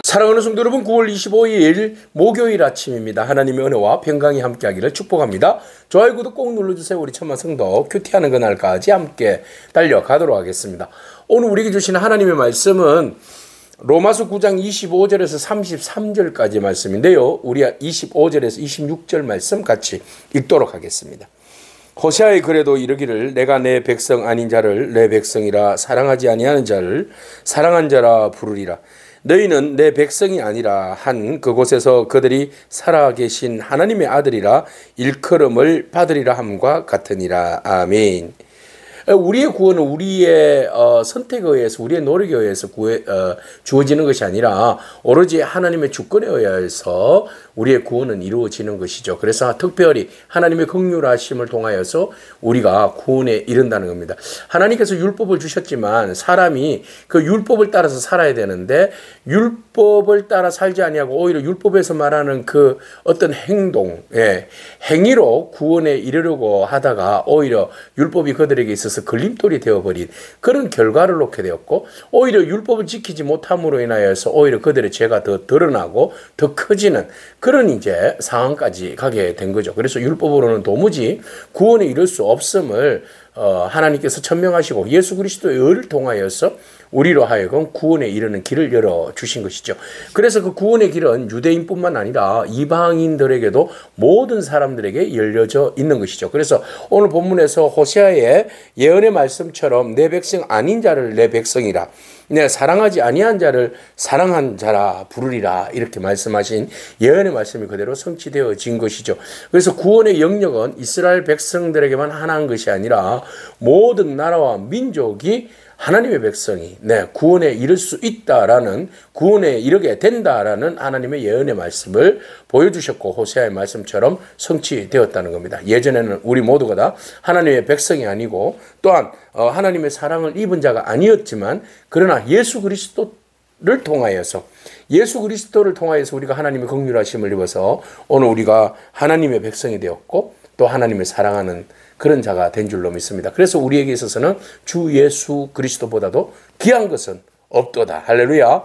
사랑하는 성도 여러분, 9월 25일 목요일 아침입니다. 하나님의 은혜와 평강이 함께하기를 축복합니다. 좋아요, 구독 꼭 눌러주세요. 우리 천만 성도 큐티하는 그날까지 함께 달려가도록 하겠습니다. 오늘 우리에게 주시는 하나님의 말씀은 로마서 9장 25절에서 33절까지 말씀인데요. 우리 25절에서 26절 말씀 같이 읽도록 하겠습니다. 호세아의 글에도 이르기를 내가 내 백성 아닌 자를 내 백성이라 사랑하지 아니하는 자를 사랑한 자라 부르리라. 너희는 내 백성이 아니라 한 그곳에서 그들이 살아계신 하나님의 아들이라 일컬음을 받으리라 함과 같으니라. 아멘. 우리의 구원은 우리의 선택에 의해서, 우리의 노력에 의해서 주어지는 것이 아니라 오로지 하나님의 주권에 의해서 우리의 구원은 이루어지는 것이죠. 그래서 특별히 하나님의 긍휼하심을 통하여서 우리가 구원에 이른다는 겁니다. 하나님께서 율법을 주셨지만 사람이 그 율법을 따라서 살아야 되는데 율법을 따라 살지 아니하고 오히려 율법에서 말하는 그 어떤 행동, 행위로 구원에 이르려고 하다가 오히려 율법이 그들에게 있어서 걸림돌이 되어버린 그런 결과를 놓게 되었고, 오히려 율법을 지키지 못함으로 인하여서 오히려 그들의 죄가 더 드러나고 더 커지는 그런 이제 상황까지 가게 된 거죠. 그래서 율법으로는 도무지 구원에 이를 수 없음을 하나님께서 천명하시고 예수 그리스도의 의를 통하여서 우리로 하여금 구원에 이르는 길을 열어주신 것이죠. 그래서 그 구원의 길은 유대인뿐만 아니라 이방인들에게도 모든 사람들에게 열려져 있는 것이죠. 그래서 오늘 본문에서 호세아의 예언의 말씀처럼 내 백성 아닌 자를 내 백성이라, 내 사랑하지 아니한 자를 사랑한 자라 부르리라, 이렇게 말씀하신 예언의 말씀이 그대로 성취되어진 것이죠. 그래서 구원의 영역은 이스라엘 백성들에게만 하나인 것이 아니라 모든 나라와 민족이 하나님의 백성이 구원에 이를 수 있다라는, 구원에 이르게 된다라는 하나님의 예언의 말씀을 보여주셨고 호세아의 말씀처럼 성취되었다는 겁니다. 예전에는 우리 모두가 다 하나님의 백성이 아니고 또한 하나님의 사랑을 입은 자가 아니었지만, 그러나 예수 그리스도를 통하여서 우리가 하나님의 긍휼하심을 입어서 오늘 우리가 하나님의 백성이 되었고 또 하나님을 사랑하는 그런 자가 된 줄로 믿습니다. 그래서 우리에게 있어서는 주 예수 그리스도보다도 귀한 것은 없도다. 할렐루야.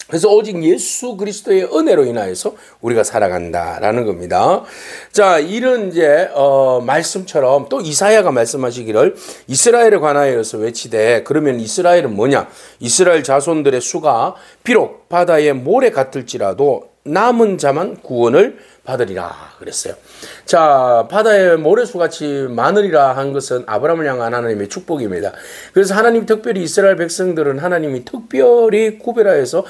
그래서 오직 예수 그리스도의 은혜로 인하여서 우리가 살아간다라는 겁니다. 자, 이런 이제 말씀처럼 또 이사야가 말씀하시기를 이스라엘에 관하여서 외치되, 그러면 이스라엘은 뭐냐? 이스라엘 자손들의 수가 비록 바다의 모래 같을지라도 남은 자만 구원을 받으리라 그랬어요. 자, 바다의 모래수같이 많으리라 한 것은 아브라함을 향한 하나님의 축복입니다. 그래서 하나님 특별히 이스라엘 백성들은 하나님이 특별히 구별하여서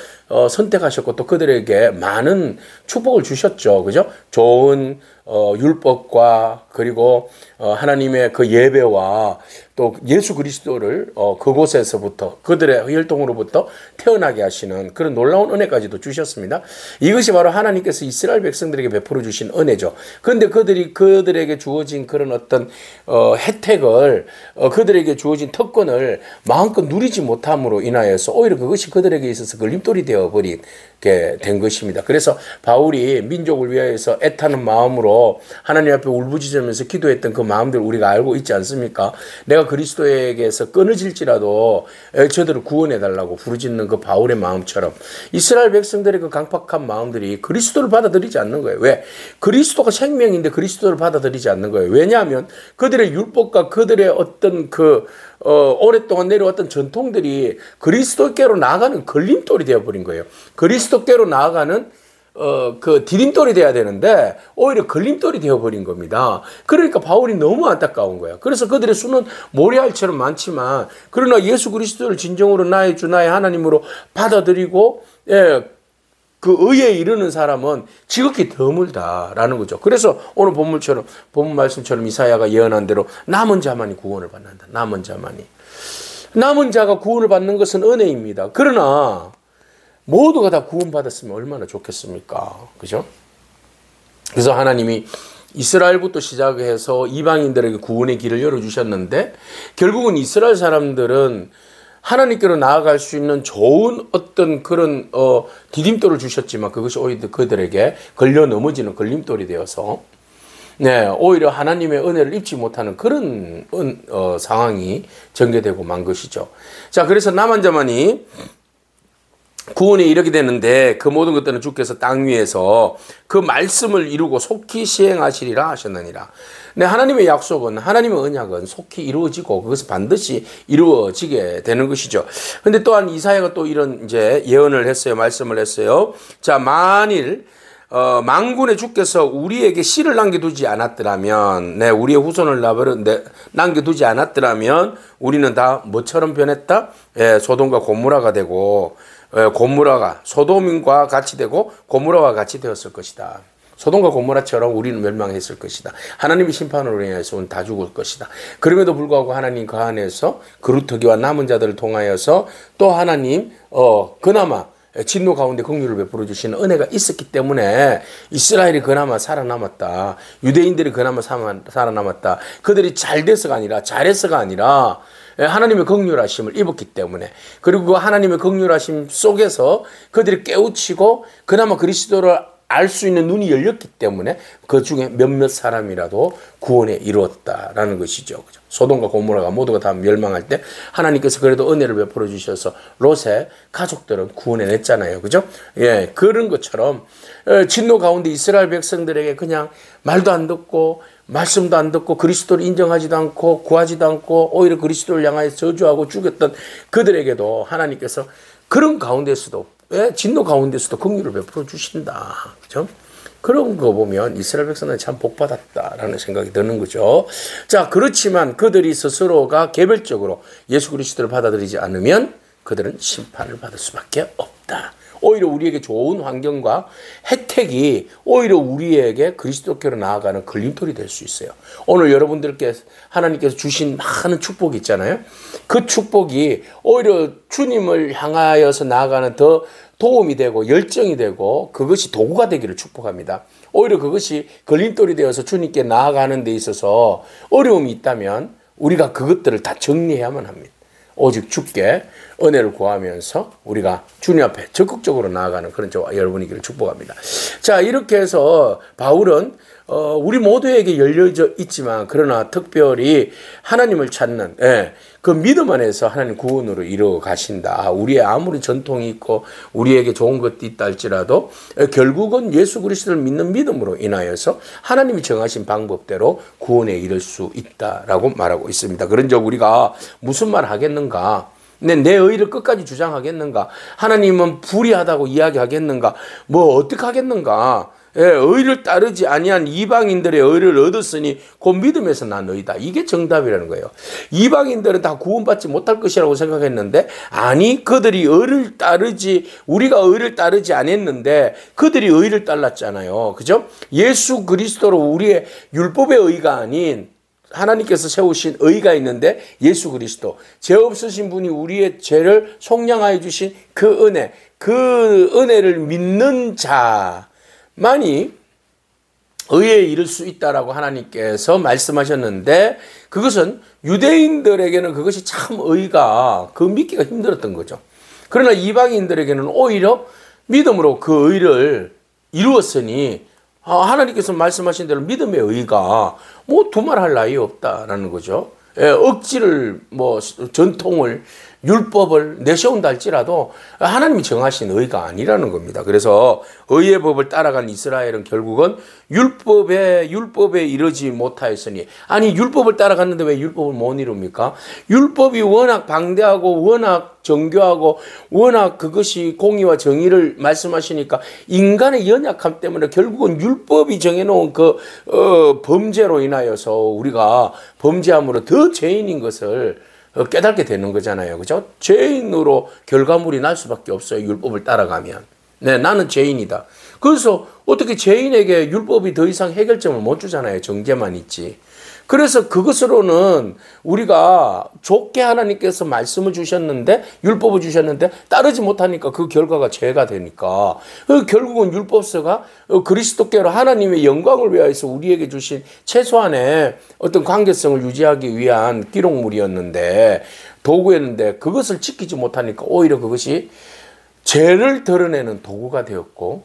선택하셨고 또 그들에게 많은 축복을 주셨죠. 그죠? 좋은 율법과 그리고 하나님의 그 예배와 또 예수 그리스도를 그곳에서부터 그들의 혈통으로부터 태어나게 하시는 그런 놀라운 은혜까지도 주셨습니다. 이것이 바로 하나님께서 이스라엘 백성들에게 베풀어 주신 은혜죠. 그런데 그들에게 주어진 그런 어떤 혜택을, 그들에게 주어진 특권을 마음껏 누리지 못함으로 인하여서 오히려 그것이 그들에게 있어서 걸림돌이 되어버리게 된 것입니다. 그래서 바울이 민족을 위하여서 애타는 마음으로 하나님 앞에 울부짖으면서 기도했던 그 마음들 우리가 알고 있지 않습니까? 내가 그리스도에게서 끊어질지라도 저들을 구원해달라고 부르짖는 그 바울의 마음처럼 이스라엘 백성들의 그 강팍한 마음들이 그리스도를 받아들이지 않는 거예요. 왜? 그리스도가 생명인데 그리스도를 받아들이지 않는 거예요. 왜냐하면 그들의 율법과 그들의 어떤 오랫동안 내려왔던 전통들이 그리스도께로 나아가는 걸림돌이 되어버린 거예요. 그리스도께로 나아가는 그 디딤돌이 돼야 되는데 오히려 걸림돌이 되어버린 겁니다. 그러니까 바울이 너무 안타까운 거야. 그래서 그들의 수는 모래알처럼 많지만 그러나 예수 그리스도를 진정으로 나의 주 나의 하나님으로 받아들이고 그 의에 이르는 사람은 지극히 드물다라는 거죠. 그래서 오늘 본문 말씀처럼 이사야가 예언한 대로 남은 자만이 구원을 받는다. 남은 자가 구원을 받는 것은 은혜입니다. 그러나 모두가 다 구원받았으면 얼마나 좋겠습니까? 그죠? 그래서 하나님이 이스라엘부터 시작해서 이방인들에게 구원의 길을 열어주셨는데 결국은 이스라엘 사람들은 하나님께로 나아갈 수 있는 좋은 어떤 그런 디딤돌을 주셨지만 그것이 오히려 그들에게 걸려 넘어지는 걸림돌이 되어서 오히려 하나님의 은혜를 입지 못하는 그런 상황이 전개되고 만 것이죠. 자, 그래서 남은 자만이 구원이 이렇게 되는데 그 모든 것들은 주께서 땅 위에서 그 말씀을 이루고 속히 시행하시리라 하셨느니라. 네, 하나님의 약속은, 하나님의 언약은 속히 이루어지고 그것은 반드시 이루어지게 되는 것이죠. 근데 또한 이사야가 또 이런 이제 예언을 했어요. 말씀을 했어요. 자, 만일 만군의 주께서 우리에게 씨를 남겨두지 않았더라면, 네, 우리의 후손을 남겨두지 않았더라면 우리는 다 뭐처럼 변했다? 예, 소돔과 고모라가 되고, 고모라가 소돔과 같이 되고 고모라와 같이 되었을 것이다. 소돔과 고모라처럼 우리는 멸망했을 것이다. 하나님의 심판으로 인해서 우리는 다 죽을 것이다. 그럼에도 불구하고 하나님 그 안에서 그루터기와 남은 자들을 통하여서 또 하나님 그나마 진노 가운데 긍휼을 베풀어 주시는 은혜가 있었기 때문에 이스라엘이 그나마 살아남았다. 유대인들이 그나마 살아남았다. 그들이 잘 돼서가 아니라 잘해서가 아니라 하나님의 긍휼하심을 입었기 때문에, 그리고 그 하나님의 긍휼하심 속에서 그들이 깨우치고 그나마 그리스도를 알 수 있는 눈이 열렸기 때문에 그 중에 몇몇 사람이라도 구원에 이루었다라는 것이죠. 그죠? 소돔과 고모라가 모두가 다 멸망할 때 하나님께서 그래도 은혜를 베풀어 주셔서 롯의 가족들은 구원해 냈잖아요. 그죠? 예, 그런 것처럼 진노 가운데 이스라엘 백성들에게 그냥 말도 안 듣고 말씀도 안 듣고 그리스도를 인정하지도 않고 구하지도 않고 오히려 그리스도를 향하여 저주하고 죽였던 그들에게도 하나님께서 그런 가운데서도, 진노 가운데서도 긍휼을 베풀어 주신다. 그죠? 그런 거 보면 이스라엘 백성들은 참 복받았다라는 생각이 드는 거죠. 자, 그렇지만 그들이 스스로가 개별적으로 예수 그리스도를 받아들이지 않으면 그들은 심판을 받을 수밖에 없다. 오히려 우리에게 좋은 환경과 혜택이 오히려 우리에게 그리스도께로 나아가는 걸림돌이 될 수 있어요. 오늘 여러분들께 하나님께서 주신 많은 축복이 있잖아요. 그 축복이 오히려 주님을 향하여서 나아가는 더 도움이 되고 열정이 되고 그것이 도구가 되기를 축복합니다. 오히려 그것이 걸림돌이 되어서 주님께 나아가는 데 있어서 어려움이 있다면 우리가 그것들을 다 정리해야만 합니다. 오직 주께 은혜를 구하면서 우리가 주님 앞에 적극적으로 나아가는 그런 저와 여러분이기를 축복합니다. 자, 이렇게 해서 바울은 우리 모두에게 열려져 있지만 그러나 특별히 하나님을 찾는 그 믿음 안에서 하나님 구원으로 이루어 가신다. 우리의 아무리 전통이 있고 우리에게 좋은 것도 있다 할지라도 결국은 예수 그리스도를 믿는 믿음으로 인하여서 하나님이 정하신 방법대로 구원에 이를 수 있다라고 말하고 있습니다. 그런즉 우리가 무슨 말 하겠는가? 내 의를 끝까지 주장하겠는가? 하나님은 불의하다고 이야기하겠는가? 뭐 어떻게 하겠는가? 의를 따르지 아니한 이방인들의 의를 얻었으니 곧 믿음에서 난 의다. 이게 정답이라는 거예요. 이방인들은 다 구원받지 못할 것이라고 생각했는데 아니, 그들이 우리가 의를 따르지 않았는데 그들이 의를 따랐잖아요. 그죠? 예수 그리스도로 우리의 율법의 의가 아닌 하나님께서 세우신 의가 있는데 예수 그리스도, 죄 없으신 분이 우리의 죄를 속량하여 주신 그 은혜를 믿는 자만이 의에 이를 수 있다라고 하나님께서 말씀하셨는데 그것은 유대인들에게는 그것이 참 의가 믿기가 힘들었던 거죠. 그러나 이방인들에게는 오히려 믿음으로 그 의를 이루었으니 하나님께서 말씀하신 대로 믿음의 의가 뭐 두말할 나위 없다라는 거죠. 억지를 전통을 율법을 내세운다 할지라도 하나님이 정하신 의가 아니라는 겁니다. 그래서 의의 법을 따라간 이스라엘은 결국은 율법에 이르지 못하였으니, 아니 율법을 따라갔는데 왜 율법을 못 이룹니까? 율법이 워낙 방대하고 워낙 정교하고 워낙 그것이 공의와 정의를 말씀하시니까 인간의 연약함 때문에 결국은 율법이 정해놓은 범죄로 인하여서 우리가 범죄함으로 더 죄인인 것을 깨닫게 되는 거잖아요. 그죠? 죄인으로 결과물이 날 수밖에 없어요. 율법을 따라가면. 네, 나는 죄인이다. 그래서 어떻게 죄인에게 율법이 더 이상 해결점을 못 주잖아요. 정죄만 있지. 그래서 그것으로는 우리가 좋게 하나님께서 말씀을 주셨는데 율법을 주셨는데 따르지 못하니까 그 결과가 죄가 되니까 결국은 율법서가 그리스도께로 하나님의 영광을 위하여서 우리에게 주신 최소한의 어떤 관계성을 유지하기 위한 기록물이었는데 도구였는데 그것을 지키지 못하니까 오히려 그것이 죄를 드러내는 도구가 되었고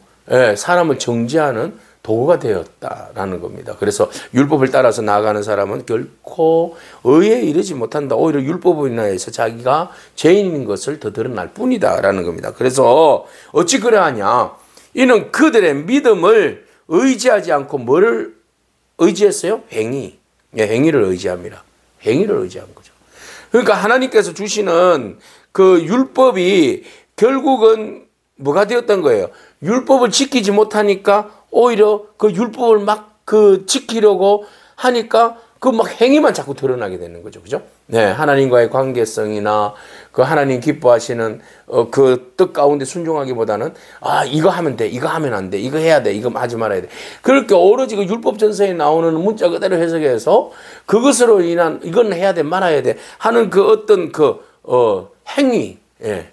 사람을 정죄하는 도구가 되었다라는 겁니다. 그래서 율법을 따라서 나아가는 사람은 결코 의에 이르지 못한다. 오히려 율법으로 인하여서 자기가 죄인인 것을 더 드러날 뿐이다라는 겁니다. 그래서 어찌 그러하냐? 이는 그들의 믿음을 의지하지 않고 뭐를 의지했어요? 행위. 예, 행위를 의지합니다. 행위를 의지한 거죠. 그러니까 하나님께서 주시는 그 율법이 결국은 뭐가 되었던 거예요? 율법을 지키지 못하니까 오히려 그 율법을 막 지키려고 하니까 그 막 행위만 자꾸 드러나게 되는 거죠. 그죠? 네. 하나님과의 관계성이나 그 하나님 기뻐하시는 그 뜻 가운데 순종하기보다는 이거 하면 돼. 이거 하면 안 돼. 이거 해야 돼. 이거 하지 말아야 돼. 그렇게 오로지 그 율법 전서에 나오는 문자 그대로 해석해서 그것으로 인한 이건 해야 돼. 말아야 돼. 하는 그 어떤 행위. 예.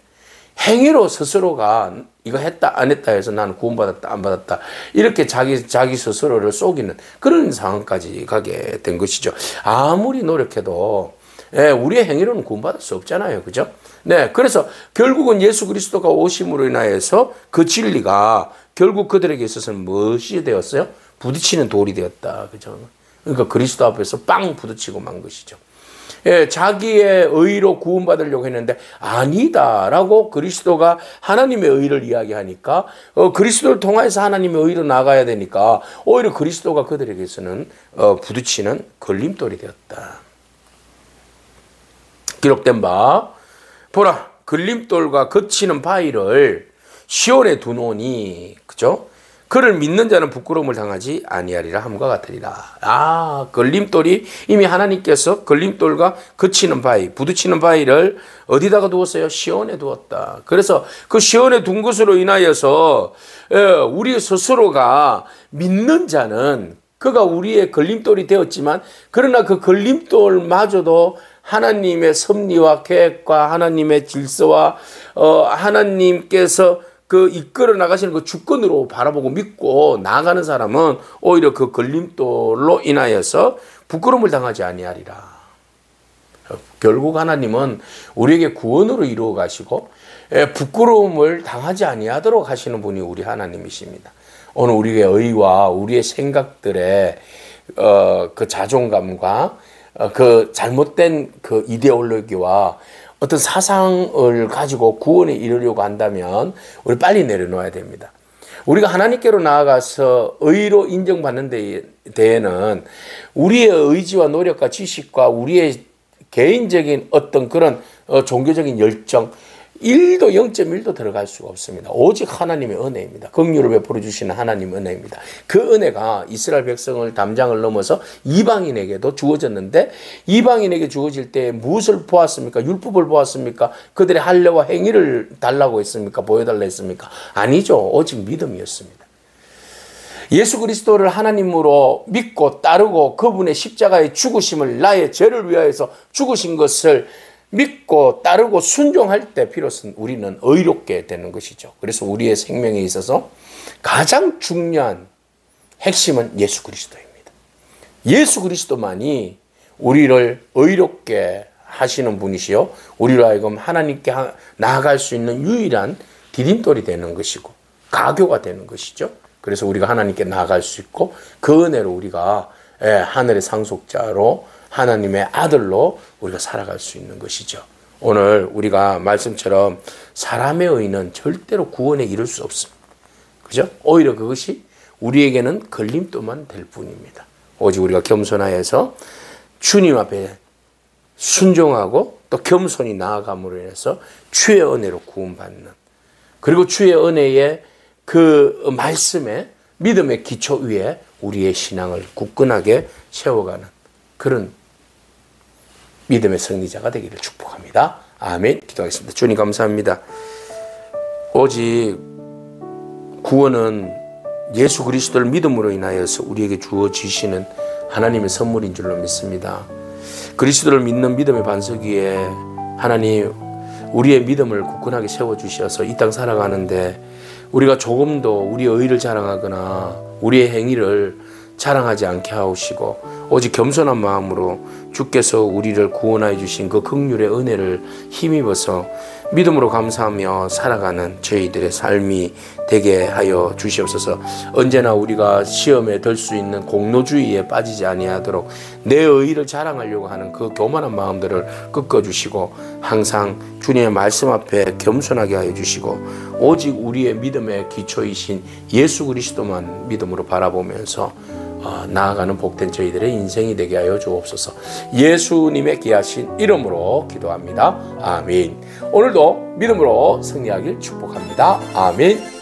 행위로 스스로가 이거 했다 안 했다 해서 나는 구원받았다 안 받았다 이렇게 자기 스스로를 속이는 그런 상황까지 가게 된 것이죠. 아무리 노력해도 우리의 행위로는 구원받을 수 없잖아요. 그죠? 네, 그래서 결국은 예수 그리스도가 오심으로 인하여서 그 진리가 결국 그들에게 있어서는 무엇이 되었어요? 부딪히는 돌이 되었다. 그죠? 그러니까 그리스도 앞에서 빵 부딪히고 만 것이죠. 예, 자기의 의로 구원받으려고 했는데 아니다라고 그리스도가 하나님의 의를 이야기하니까 그리스도를 통해서 하나님의 의로 나가야 되니까 오히려 그리스도가 그들에게서는 부딪히는 걸림돌이 되었다. 기록된 바 보라 걸림돌과 거치는 바위를 시온에 두노니 그죠? 그를 믿는 자는 부끄러움을 당하지 아니하리라 함과 같으리라. 걸림돌이 이미 하나님께서 걸림돌과 거치는 바위, 부딪히는 바위를 어디다가 두었어요? 시온에 두었다. 그래서 그 시온에 둔 것으로 인하여서 우리 스스로가 믿는 자는 그가 우리의 걸림돌이 되었지만 그러나 그 걸림돌마저도 하나님의 섭리와 계획과 하나님의 질서와 하나님께서 그 이끌어 나가시는 그 주권으로 바라보고 믿고 나아가는 사람은 오히려 그 걸림돌로 인하여서 부끄러움을 당하지 아니하리라. 결국 하나님은 우리에게 구원으로 이루어 가시고 부끄러움을 당하지 아니하도록 하시는 분이 우리 하나님이십니다. 오늘 우리의 의와 우리의 생각들의 그 자존감과 그 잘못된 그 이데올로기와 어떤 사상을 가지고 구원에 이르려고 한다면 우리 빨리 내려놓아야 됩니다. 우리가 하나님께로 나아가서 의로 인정받는 데에는 우리의 의지와 노력과 지식과 우리의 개인적인 어떤 그런 종교적인 열정 1도 0.1도 들어갈 수가 없습니다. 오직 하나님의 은혜입니다. 긍휼을 베풀어 주시는 하나님의 은혜입니다. 그 은혜가 이스라엘 백성을 담장을 넘어서 이방인에게도 주어졌는데 이방인에게 주어질 때 무엇을 보았습니까? 율법을 보았습니까? 그들의 할례와 행위를 달라고 했습니까? 보여달라 했습니까? 아니죠. 오직 믿음이었습니다. 예수 그리스도를 하나님으로 믿고 따르고 그분의 십자가의 죽으심을 나의 죄를 위하여서 죽으신 것을 믿고 따르고 순종할 때 비로소 우리는 의롭게 되는 것이죠. 그래서 우리의 생명에 있어서 가장 중요한 핵심은 예수 그리스도입니다. 예수 그리스도만이 우리를 의롭게 하시는 분이시요 우리로 하여금 하나님께 나아갈 수 있는 유일한 디딤돌이 되는 것이고 가교가 되는 것이죠. 그래서 우리가 하나님께 나아갈 수 있고 그 은혜로 우리가 하늘의 상속자로 하나님의 아들로 우리가 살아갈 수 있는 것이죠. 오늘 우리가 말씀처럼 사람의 의는 절대로 구원에 이를 수 없습니다. 그죠? 오히려 그것이 우리에게는 걸림돌만 될 뿐입니다. 오직 우리가 겸손하여서 주님 앞에 순종하고 또 겸손히 나아감으로 인해서 주의 은혜로 구원받는 그리고 주의 은혜의 그 말씀의 믿음의 기초 위에 우리의 신앙을 굳건하게 세워가는 그런 믿음의 승리자가 되기를 축복합니다. 아멘. 기도하겠습니다. 주님 감사합니다. 오직 구원은 예수 그리스도를 믿음으로 인하여서 우리에게 주어지시는 하나님의 선물인 줄로 믿습니다. 그리스도를 믿는 믿음의 반석 위에 하나님 우리의 믿음을 굳건하게 세워주셔서 이 땅 살아가는데 우리가 조금도 우리의 의를 자랑하거나 우리의 행위를 자랑하지 않게 하시고 오직 겸손한 마음으로 주께서 우리를 구원하여 주신 그 긍휼의 은혜를 힘입어서 믿음으로 감사하며 살아가는 저희들의 삶이 되게 하여 주시옵소서. 언제나 우리가 시험에 들 수 있는 공로주의에 빠지지 아니하도록 내 의의를 자랑하려고 하는 그 교만한 마음들을 꺾어주시고 항상 주님의 말씀 앞에 겸손하게 하여 주시고 오직 우리의 믿음의 기초이신 예수 그리스도만 믿음으로 바라보면서 나아가는 복된 저희들의 인생이 되게 하여 주옵소서. 예수님의 귀하신 이름으로 기도합니다. 아멘. 오늘도 믿음으로 승리하길 축복합니다. 아멘.